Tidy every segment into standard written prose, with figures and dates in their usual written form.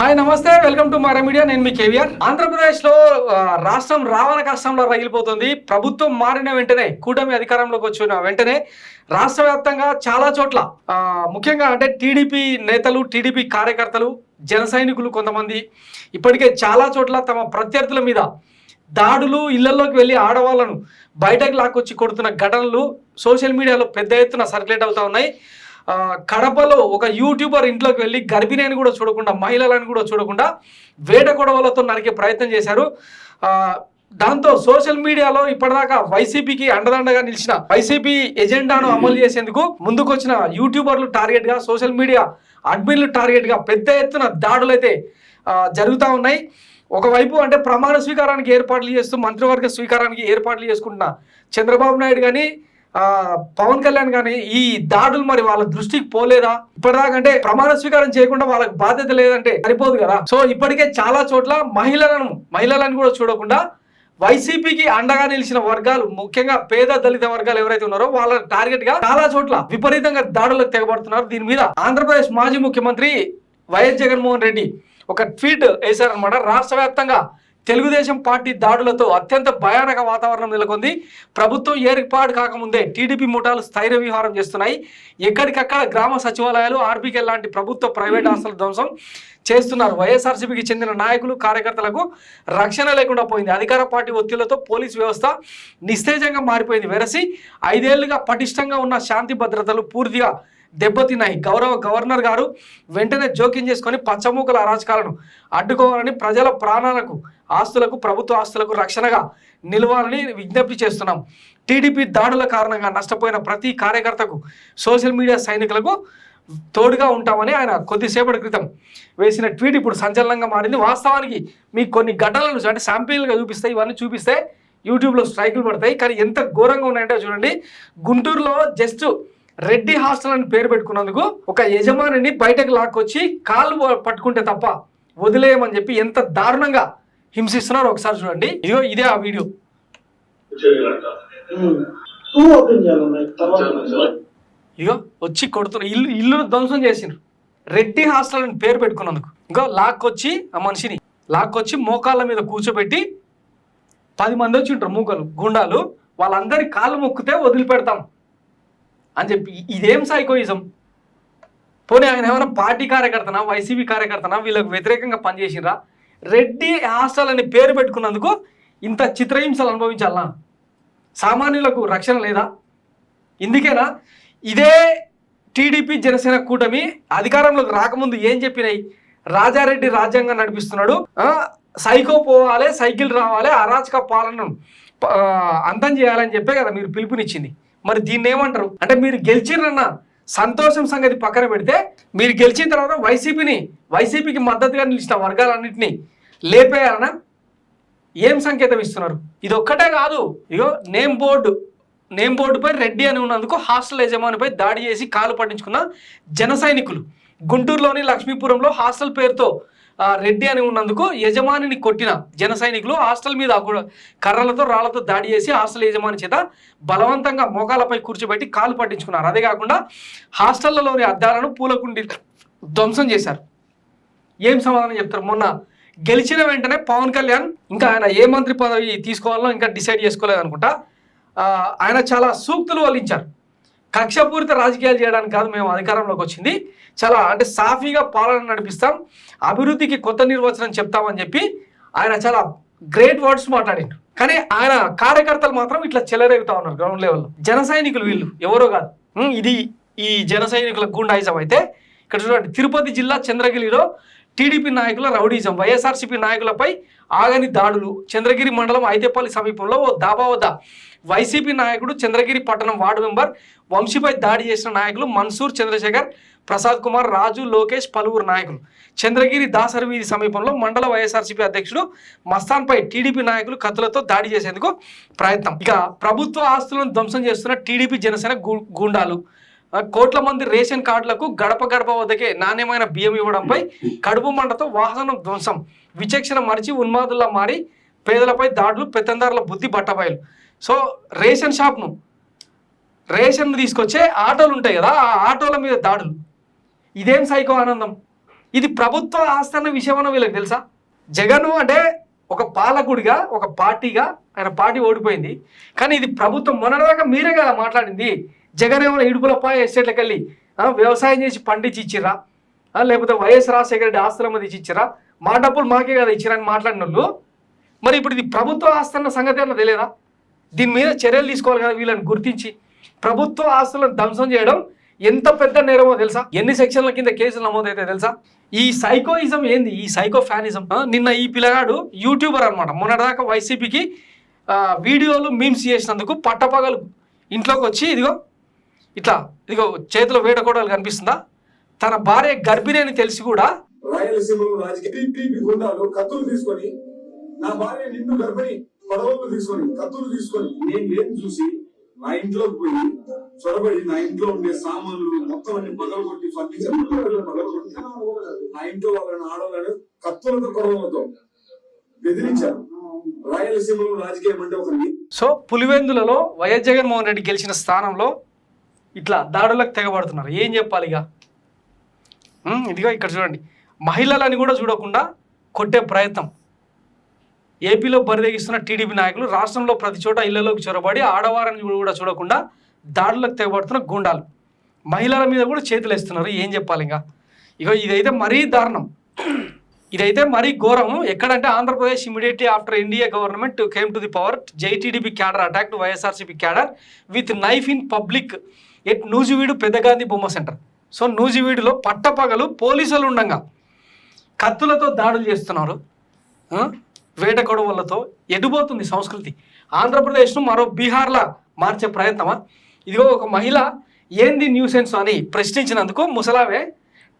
Hi నమస్తే, welcome to Mara media. నేను మీ కేవీఆర్. ఆంధ్రప్రదేశ్లో రాష్ట్రం రావణ కష్టంలో రగిలిపోతుంది. ప్రభుత్వం మారిన వెంటనే, కూటమి అధికారంలోకి వచ్చిన వెంటనే రాష్ట్ర వ్యాప్తంగా చాలా చోట్ల ముఖ్యంగా అంటే టీడీపీ నేతలు, టీడీపీ కార్యకర్తలు, జన సైనికులు కొంతమంది ఇప్పటికే చాలా చోట్ల తమ ప్రత్యర్థుల మీద దాడులు, ఇళ్లలోకి వెళ్ళి ఆడవాళ్లను బయటకు లాక్కొచ్చి కొడుతున్న ఘటనలు సోషల్ మీడియాలో పెద్ద ఎత్తున సర్క్యులేట్ అవుతా ఉన్నాయి. కడపలో ఒక యూట్యూబర్ ఇంట్లోకి వెళ్ళి గర్భిణిని కూడా చూడకుండా, మహిళలను కూడా చూడకుండా వేట కొడవలతో నరికే ప్రయత్నం చేశారు. దాంతో సోషల్ మీడియాలో ఇప్పటిదాకా వైసీపీకి అండదండగా నిలిచిన, వైసీపీ ఎజెండాను అమలు చేసేందుకు ముందుకొచ్చిన యూట్యూబర్లు టార్గెట్గా, సోషల్ మీడియా అడ్మిన్లు టార్గెట్గా పెద్ద ఎత్తున దాడులు అయితే జరుగుతూ ఉన్నాయి. ఒకవైపు అంటే ప్రమాణ స్వీకారానికి ఏర్పాట్లు చేస్తూ, మంత్రివర్గ స్వీకారానికి ఏర్పాట్లు చేసుకుంటున్న చంద్రబాబు నాయుడు కానీ, పవన్ కళ్యాణ్ కానీ ఈ దాడులు మరి వాళ్ళ దృష్టికి పోలేదా? ఇప్పటిదాకా అంటే ప్రమాణ స్వీకారం చేయకుండా వాళ్ళకి బాధ్యత లేదంటే సరిపోదు కదా. సో ఇప్పటికే చాలా చోట్ల మహిళలను కూడా చూడకుండా వైసీపీకి అండగా నిలిచిన వర్గాలు, ముఖ్యంగా పేద దళిత వర్గాలు ఎవరైతే ఉన్నారో వాళ్ళ టార్గెట్ గా చాలా చోట్ల విపరీతంగా దాడులకు తెగబడుతున్నారు. దీని మీద ఆంధ్రప్రదేశ్ మాజీ ముఖ్యమంత్రి వైఎస్ జగన్మోహన్ రెడ్డి ఒక ట్వీట్ వేశారనమాట. రాష్ట్ర వ్యాప్తంగా తెలుగుదేశం పార్టీ దాడులతో అత్యంత భయానక వాతావరణం నెలకొంది. ప్రభుత్వం ఏర్పాటు కాకముందే టీడీపీ ముఠాలు స్థైర్య విహారం చేస్తున్నాయి. ఎక్కడికక్కడ గ్రామ సచివాలయాలు, ఆర్బీకే లాంటి ప్రభుత్వ ప్రైవేట్ ఆస్తుల ధ్వంసం చేస్తున్నారు. వైఎస్ఆర్సీపీకి చెందిన నాయకులు, కార్యకర్తలకు రక్షణ లేకుండా పోయింది. అధికార పార్టీ ఒత్తిళ్లతో పోలీసు వ్యవస్థ నిస్తేజంగా మారిపోయింది. వెరసి 5 ఏళ్లుగా పటిష్టంగా ఉన్న శాంతి భద్రతలు పూర్తిగా దెబ్బతిన్నాయి. గవర్నర్ గారు వెంటనే జోక్యం చేసుకొని పచ్చమూకల అరాచకాలను అడ్డుకోవాలని, ప్రజల ప్రాణాలకు, ఆస్తులకు, ప్రభుత్వ ఆస్తులకు రక్షణగా నిలవాలని విజ్ఞప్తి చేస్తున్నాం. టీడీపీ దాడుల కారణంగా నష్టపోయిన ప్రతి కార్యకర్తకు, సోషల్ మీడియా సైనికులకు తోడుగా ఉంటామని ఆయన కొద్దిసేపటి క్రితం వేసిన ట్వీట్ ఇప్పుడు సంచలనంగా మారింది. వాస్తవానికి మీకు కొన్ని ఘటనలు అంటే శాంపిల్గా చూపిస్తాయి. ఇవన్నీ చూపిస్తే యూట్యూబ్లో స్ట్రైకులు పడతాయి. కానీ ఎంత ఘోరంగా ఉన్నాయంటే చూడండి. గుంటూరులో జస్ట్ రెడ్డి హాస్టల్ అని పేరు పెట్టుకున్నందుకు ఒక యజమానిని బయటకు లాక్కొచ్చి కాళ్ళు పట్టుకుంటే తప్ప వదిలేయమని చెప్పి ఎంత దారుణంగా హింసిస్తున్నారో ఒకసారి చూడండి. ఇదే ఆ వీడియో. ఇగో వచ్చి కొడుతున్న ఇల్లును ధ్వంసం చేసిండ్రు. రెడ్డి హాస్టల్ అని పేరు పెట్టుకున్నందుకు ఇంకో లాక్కొచ్చి ఆ మనిషిని లాక్కొచ్చి మోకాళ్ళ మీద కూర్చోబెట్టి 10 మంది వచ్చి ఉంటారు మూకలు, గుండాలు. వాళ్ళందరి కాళ్ళు మొక్కితే వదిలిపెడతాం అని చెప్పి. ఇదేం సైకోయిజం? పోనీ ఆయన ఏమైనా పార్టీ కార్యకర్తనా, వైసీపీ కార్యకర్తనా, వీళ్ళకు వ్యతిరేకంగా పనిచేసిరా? రెడ్డి హాస్టల్ అని పేరు పెట్టుకున్నందుకు ఇంత చిత్రహింసలు అనుభవించాలనా? సామాన్యులకు రక్షణ లేదా? ఇందుకేనా ఇదే టీడీపీ జనసేన కూటమి అధికారంలోకి రాకముందు ఏం చెప్పినాయి? రాజారెడ్డి రాజ్యాంగం నడిపిస్తున్నాడు, సైకో పోవాలి, సైకిల్ రావాలి, అరాచక పాలనను అంతం చేయాలని చెప్పే కదా మీరు పిలుపునిచ్చింది. మరి దీన్ని ఏమంటారు? అంటే మీరు గెలిచిరన్న సంతోషం సంగతి పక్కన పెడితే, మీరు గెలిచిన తర్వాత వైసీపీకి మద్దతుగా నిలిచిన వర్గాలన్నింటినీ లేపేయాలన్నా ఏం సంకేతం ఇస్తున్నారు? ఇది ఒక్కటే కాదు. ఇగో నేమ్ బోర్డుపై రెడ్డి అని ఉన్నందుకు హాస్టల్ యజమానిపై దాడి చేసి కాలు పట్టించుకున్న జన సైనికులు. గుంటూరులోని లక్ష్మీపురంలో హాస్టల్ పేరుతో రెడ్డి అని ఉన్నందుకు యజమానిని కొట్టిన జన సైనికులు హాస్టల్ మీద కర్రలతో, రాళ్లతో దాడి చేసి హాస్టల్ యజమాని చేత బలవంతంగా మోకాలపై కూర్చోబెట్టి కాలు పట్టించుకున్నారు. అదే కాకుండా హాస్టళ్లలోని అద్దాలను, పూలకుండి ధ్వంసం చేశారు. ఏం సమాధానం చెప్తారు? మొన్న గెలిచిన వెంటనే పవన్ కళ్యాణ్ ఇంకా ఆయన ఏ మంత్రి పదవి తీసుకోవాలో ఇంకా డిసైడ్ చేసుకోలేదు అనుకుంటా. ఆయన చాలా సూక్తులు వల్లించారు. కక్షపూరిత రాజకీయాలు చేయడానికి కాదు మేము అధికారంలోకి వచ్చింది, చాలా అంటే సాఫీగా పాలన నడిపిస్తాం, అభివృద్ధికి కొత్త నిర్వచనం చెప్తామని చెప్పి ఆయన చాలా గ్రేట్ వర్డ్స్ మాట్లాడిండు. కానీ ఆయన కార్యకర్తలు మాత్రం ఇట్లా చెలరేగుతా ఉన్నారు గ్రౌండ్ లెవెల్లో. జన సైనికులు వీళ్ళు ఎవరో కాదు. ఇది ఈ జన సైనికుల గుండాయిజం. అయితే ఇక్కడ చూడండి, తిరుపతి జిల్లా చంద్రగిరిలో టీడీపీ నాయకుల రౌడీజం, వైఎస్ఆర్సీపీ నాయకులపై ఆగని దాడులు. చంద్రగిరి మండలం ఐతేపల్లి సమీపంలో ఓ దాబా వద్ద వైసీపీ నాయకుడు, చంద్రగిరి పట్టణం వార్డు మెంబర్ వంశీపై దాడి చేసిన నాయకులు మన్సూర్, చంద్రశేఖర్, ప్రసాద్ కుమార్, రాజు, లోకేష్, పలువురు నాయకులు. చంద్రగిరి దాసరి వీధి సమీపంలో మండల వైఎస్ఆర్సీపీ అధ్యక్షుడు మస్తాన్పై టీడీపీ నాయకులు కత్తులతో దాడి చేసేందుకు ప్రయత్నం. ఇక ప్రభుత్వ ఆస్తులను ధ్వంసం చేస్తున్న టీడీపీ జనసేన గూండాలు. కోట్ల మంది రేషన్ కార్డులకు గడప వద్దకే నాణ్యమైన బియ్యం ఇవ్వడంపై కడుపు మంటతో వాహనం ధ్వంసం. విచక్షణ మరిచి ఉన్మాదుల్లా మారి పేదలపై దాడులు, పెత్తందారుల బుద్ధి బట్టబయలు. సో రేషన్ తీసుకొచ్చే ఆటోలు ఉంటాయి కదా, ఆ ఆటోల మీద దాడులు. ఇదేం సైకో ఆనందం? ఇది ప్రభుత్వ ఆస్తి అన్న విషయం అన్న వీళ్ళకి తెలుసా? జగన్ అంటే ఒక పాలకుడిగా, ఒక పార్టీగా ఆయన పార్టీ ఓడిపోయింది, కానీ ఇది ప్రభుత్వం. మొన్నదాకా మీరే కదా మాట్లాడింది, జగన్ ఏమైనా ఇడుపులపాయ ఎస్టేట్లకు వెళ్ళి వ్యవసాయం చేసి పండించి ఇచ్చిరా, లేకపోతే వైఎస్ రాజశేఖర రెడ్డి ఆస్తుల మీద ఇచ్చిరా, మా డబ్బులు మాకే కదా ఇచ్చిరని మాట్లాడిన వాళ్ళు. మరి ఇప్పుడు ఇది ప్రభుత్వ ఆస్తి అన్న సంగతి అన్న తెలియదా? దీని మీద చర్యలు తీసుకోవాలి కదా వీళ్ళని గుర్తించి. ప్రభుత్వ ఆస్తులను ధ్వంసం చేయడం ఎంత పెద్ద నేరమో తెలుసా? ఎన్ని సెక్షన్ల కింద కేసులు నమోదైతే తెలుసా? ఈ సైకోయిజం ఏంది, ఈ సైకో ఫ్యానిజం? నిన్న ఈ పిల్లగాడు యూట్యూబర్ అనమాట, మొన్నటిదాకా వైసీపీకి వీడియోలు మీమ్స్ చేసినందుకు పట్టపగలు ఇంట్లోకి వచ్చి ఇదిగో చేతిలో వేటకోడలు కనిపిస్తుందా, తన భార్య గర్భిణి అని తెలిసి కూడా రాయలసీమలో రాజకీయ గుండాలు కత్తులు తీసుకొని, నా భార్య నిన్ను గర్భిణి పడవలు తీసుకొని కత్తులు తీసుకొని నేను ఏం చూసి నా ఇంట్లోకి పోయి చొరబడి నా ఇంట్లో ఉండే సామాన్లు మొత్తం అన్ని పగలగొట్టి ఫర్నిచర్ పగలగొట్టి నా ఇంట్లో వాళ్ళని ఆడవాళ్ళు కత్తులతో కొడవలతో బెదిరించారు. రాయలసీమలో రాజకీయం అంటే ఒక సో పులివెందులలో వైఎస్ జగన్మోహన్ రెడ్డి గెలిచిన స్థానంలో ఇట్లా దాడులకు తెగబడుతున్నారు. ఏం చెప్పాలి ఇక? ఇదిగో ఇక్కడ చూడండి, మహిళలని కూడా చూడకుండా కొట్టే ప్రయత్నం. ఏపీలో బరిదెగిస్తున్న టీడీపీ నాయకులు రాష్ట్రంలో ప్రతి చోట ఇళ్లలోకి చొరబడి ఆడవారిని కూడా చూడకుండా దాడులకు తెగబడుతున్న గుండాలు మహిళల మీద కూడా చేతులు వేస్తున్నారు. ఏం చెప్పాలి ఇంకా? ఇగో ఇదైతే మరీ దారుణం, ఇదైతే మరీ ఘోరము. ఎక్కడంటే Andhra Pradesh immediately after India government came to the power, జైటీడీపీ cadre attack to YSRCP cadre with knife in public at Nuzvid పెద్దగాంధీ బొమ్మ సెంటర్. సో నూజివీడులో పట్టపగలు పోలీసులు ఉండగా కత్తులతో దాడులు చేస్తున్నారు, వేట కొడవలతో. ఎడిపోతుంది సంస్కృతి. ఆంధ్రప్రదేశ్ను మరో బీహార్లా మార్చే ప్రయత్నమా? ఇదిగో ఒక మహిళ ఏంది న్యూసెన్స్ అని ప్రశ్నించినందుకు ముసలావే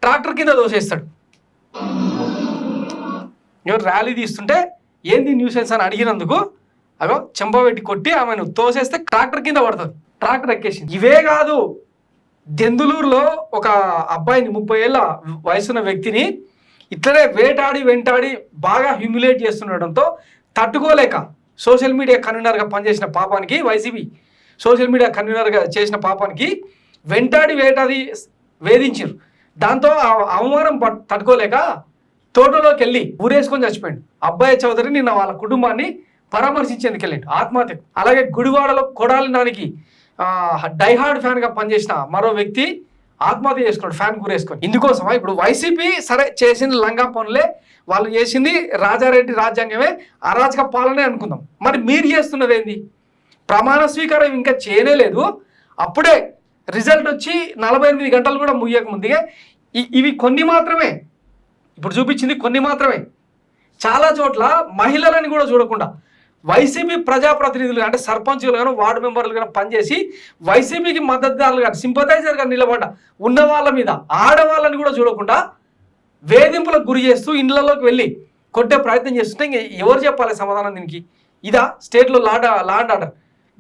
ట్రాక్టర్ కింద దోసేస్తాడు. ఎవరు ర్యాలీ తీస్తుంటే ఏంది న్యూసెన్స్ అని అడిగినందుకు అగో చెంపబెట్టి కొట్టి ఆమెను తోసేస్తే ట్రాక్టర్ కింద పడుతుంది. ట్రాక్టర్ ఎక్కేసింది. ఇవే కాదు, దెందులూరులో ఒక అబ్బాయిని 30 ఏళ్ళ వయసున్న వ్యక్తిని ఇట్లనే వెంటాడి బాగా హ్యూమిలేట్ చేస్తుండటంతో తట్టుకోలేక సోషల్ మీడియా కన్వీనర్గా పనిచేసిన పాపానికి, వైసీపీ సోషల్ మీడియా కన్వీనర్గా చేసిన పాపానికి వెంటాడి వేధించారు. దాంతో ఆ అవమానం తట్టుకోలేక తోటలోకి వెళ్ళి ఊరేసుకొని చచ్చిపోయాడు. అబ్బాయి చౌదరి నిన్న వాళ్ళ కుటుంబాన్ని పరామర్శించేందుకు వెళ్ళాడు ఆత్మహత్య. అలాగే గుడివాడలో కొడాలి నానికి డైహార్డ్ ఫ్యాన్గా పనిచేసిన మరో వ్యక్తి ఆత్మహత్య చేసుకున్నాడు ఫ్యాన్ గురేసుకొని. ఇందుకోసమా ఇప్పుడు వైసీపీ సరే చేసింది లంగా పనులే, వాళ్ళు చేసింది రాజారెడ్డి రాజ్యాంగమే, అరాచక పాలనే అనుకుందాం. మరి మీరు చేస్తున్నది ఏంది? ప్రమాణ స్వీకారం ఇంకా చేయలేదు, అప్పుడే రిజల్ట్ వచ్చి 48 గంటలు కూడా ముయ్యక ముందుగా ఇవి కొన్ని మాత్రమే, ఇప్పుడు చూపించింది కొన్ని మాత్రమే. చాలా చోట్ల మహిళలని కూడా చూడకుండా వైసీపీ ప్రజాప్రతినిధులు అంటే సర్పంచులు కానీ వార్డు మెంబర్లు కానీ పనిచేసి వైసీపీకి మద్దతుదారులు కానీ సింపథైజర్గా నిలబడ్డ ఉన్న వాళ్ళ మీద ఆడవాళ్ళని కూడా చూడకుండా వేధింపులకు గురి చేస్తూ ఇండ్లలోకి వెళ్ళి కొట్టే ప్రయత్నం చేస్తుంటే ఇంక ఎవరు చెప్పాలి సమాధానం దీనికి? ఇదా స్టేట్లో లా అండ్ ఆర్డర్?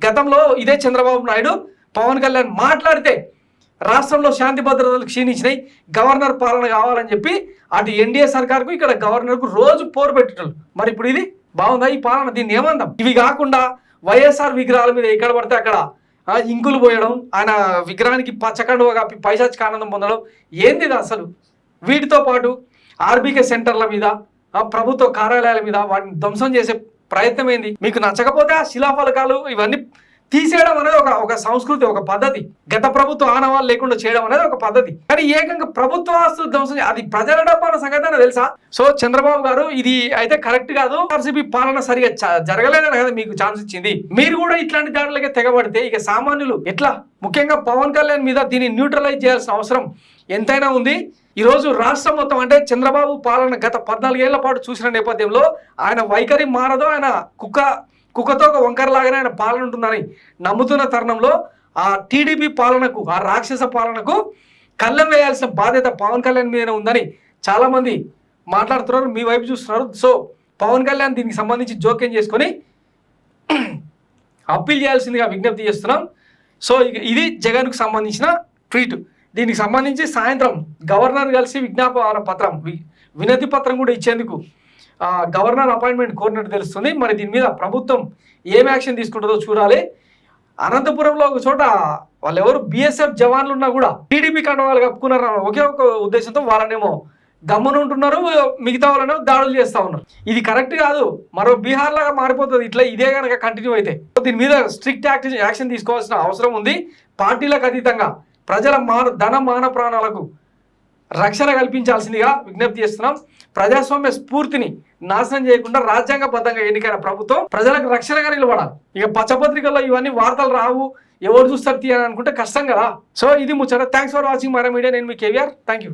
గతంలో ఇదే చంద్రబాబు నాయుడు పవన్ కళ్యాణ్ మాట్లాడితే రాష్ట్రంలో శాంతి భద్రతలు క్షీణించినాయి, గవర్నర్ పాలన కావాలని చెప్పి అటు ఎన్డీఏ సర్కార్కు ఇక్కడ గవర్నర్కు రోజు పోరు పెట్టేటోళ్ళు. మరి ఇప్పుడు ఇది బాగుందా ఈ పాలన? దీన్ని ఏమందాం? ఇవి కాకుండా వైఎస్ఆర్ విగ్రహాల మీద ఎక్కడ పడితే అక్కడ ఇంకులు పోయడం, ఆయన విగ్రహానికి పచ్చకండువ కప్పి పైశాచిక ఆనందం పొందడం, ఏంది ఇది అసలు? వీటితో పాటు ఆర్బీకే సెంటర్ల మీద, ప్రభుత్వ కార్యాలయాల మీద వాటిని ధ్వంసం చేసే ప్రయత్నం ఏంది? మీకు నచ్చకపోతే ఆ శిలాఫలకాలు ఇవన్నీ తీసేయడం అనేది ఒక సంస్కృతి, ఒక పద్ధతి. గత ప్రభుత్వ ఆనవాళ్ళు లేకుండా చేయడం అనేది ఒక పద్ధతి. కానీ ఏకంగా ప్రభుత్వ ఆస్తులు ధ్వంసం, అది ప్రజల డబ్బు సంగతి తెలుసా? సో చంద్రబాబు గారు ఇది అయితే కరెక్ట్ కాదు, ఆర్సీపీ పాలన సరిగా జరగలేదని కదా మీకు ఛాన్స్ ఇచ్చింది. మీరు కూడా ఇట్లాంటి దాడులకే తెగబడితే ఇక సామాన్యులు ఎట్లా? ముఖ్యంగా పవన్ కళ్యాణ్ మీద దీన్ని న్యూట్రలైజ్ చేయాల్సిన అవసరం ఎంతైనా ఉంది. ఈరోజు రాష్ట్రం మొత్తం అంటే చంద్రబాబు పాలన గత 14 ఏళ్ల పాటు చూసిన నేపథ్యంలో ఆయన వైఖరి మారదో, ఆయన కుక్కతో ఒక వంకరలాగానే ఆయన పాలన ఉంటుందని నమ్ముతున్న తరుణంలో ఆ టీడీపీ పాలనకు, ఆ రాక్షస పాలనకు కళ్ళెం వేయాల్సిన బాధ్యత పవన్ కళ్యాణ్ మీదనే ఉందని చాలామంది మాట్లాడుతున్నారు, మీ వైపు చూస్తున్నారు. సో పవన్ కళ్యాణ్ దీనికి సంబంధించి జోక్యం చేసుకొని అప్పీల్ చేయాల్సిందిగా విజ్ఞప్తి చేస్తున్నాం. సో ఇది జగన్కు సంబంధించిన ట్వీట్. దీనికి సంబంధించి సాయంత్రం గవర్నర్ కలిసి విజ్ఞాపన పత్రం, వినతి పత్రం కూడా ఇచ్చేందుకు గవర్నర్ అపాయింట్మెంట్ కోరినట్టు తెలుస్తుంది. మరి దీని మీద ప్రభుత్వం ఏం యాక్షన్ తీసుకుంటుందో చూడాలి. అనంతపురంలో ఒక చోట వాళ్ళు ఎవరు బిఎస్ఎఫ్ జవాన్లు ఉన్నా కూడా టీడీపీ కండవాళ్ళు కప్పుకున్నారు ఒకే ఒక ఉద్దేశంతో వాళ్ళనేమో గమ్మున ఉంటున్నారు, మిగతా వాళ్ళను దాడులు చేస్తూ ఉన్నారు. ఇది కరెక్ట్ కాదు. మరో బీహార్ లాగా మారిపోతుంది ఇట్లా ఇదే కనుక కంటిన్యూ అయితే. దీని మీద స్ట్రిక్ట్ యాక్షన్ తీసుకోవాల్సిన అవసరం ఉంది. పార్టీలకు అతీతంగా ప్రజల ధన మాన ప్రాణాలకు రక్షణ కల్పించాల్సిందిగా విజ్ఞప్తి చేస్తున్నాం. ప్రజాస్వామ్య స్ఫూర్తిని నాశనం చేయకుండా రాజ్యాంగబద్ధంగా ఎన్నికైన ప్రభుత్వం ప్రజలకు రక్షణగా నిలబడాలి. ఇక పచ్చపత్రికల్లో ఇవన్నీ వార్తలు రావు, ఎవరు చూస్తారు తీయాలని అనుకుంటే కష్టం కదా. సో ఇది ముచ్చట. Thanks for watching Mara media. నేను మీ కేవీఆర్. Thank you.